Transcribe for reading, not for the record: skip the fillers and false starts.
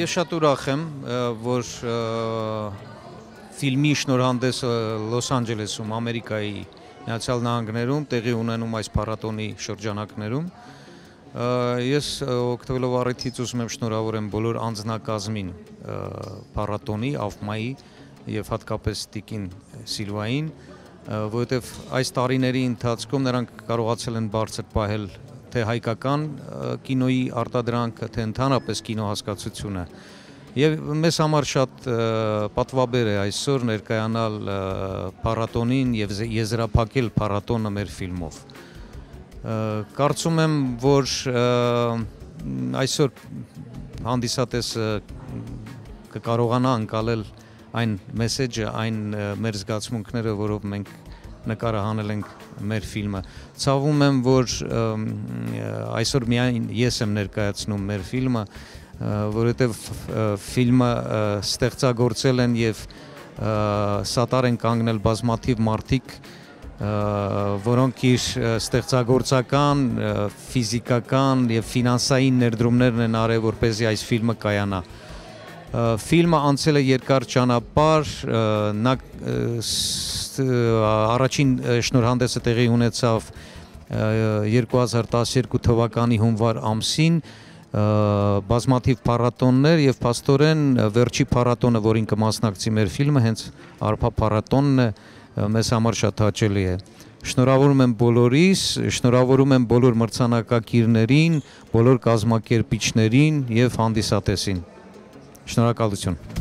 Ես շատ ուրախ եմ, որ ֆիլմի շնորհանդեսը Լոս Անջելեսում, Ամերիկայի Միացյալ Նահանգներում տեղի ունենում այս փառատոնի շրջանակներում։ Ես օգտվելով առիթից ուզում եմ շնորհավորեմ բոլոր անձնակազմին փառատոնի, ԱՖՄԱ-ի եւ հատկապես Տիկին Սիլվային, որովհետեւ այս տարիների ընթացքում նրանք կարողացել են բարձր պահել թե հայկական կինոյի արտադրանքը, թե ընդհանրապես կինոհասկացությունը։ Եվ մեզ համար շատ պատվաբեր է այսօր ներկայանալ փառատոնին եւ եզրափակել փառատոնը մեր ֆիլմով։ Կարծում եմ, որ այսօր հանդիսատեսը կկարողանա անցնել այն մեսեջը, այն մեր զգացմունքները, որով մենք նկարը հանել ենք մեր ֆիլմը։ Ցավում եմ, որ այսօր միայն ես եմ ներկայացնում մեր ֆիլմը, որովհետև ֆիլմը ստեղծագործել են եւ սատար են կանգնել բազմաթիվ մարդիկ, որոնք իր ստեղծագործական, ֆիզիկական եւ ֆինանսային ներդրումներն են արել, որպեսզի այս ֆիլմը կայանա։ Ֆիլմը անցել է երկար ճանապարհ, նա առաջին շնորհանդեսը տեղի ունեցավ 2012 թվականի հունվար ամսին, բազմաթիվ փառատոններ եւ փաստորեն վերջի փառատոնը, որին կմասնակցի մեր ֆիլմը, հենց Արփա փառատոնն է, մեզ համար շատ հաճելի է։ Շնորհավորում եմ բոլորիս, շնորհավորում եմ բոլոր մրցանակակիրներին, բոլոր կազմակերպիչներին եւ հանդիսատեսին։ Շնորհակալություն։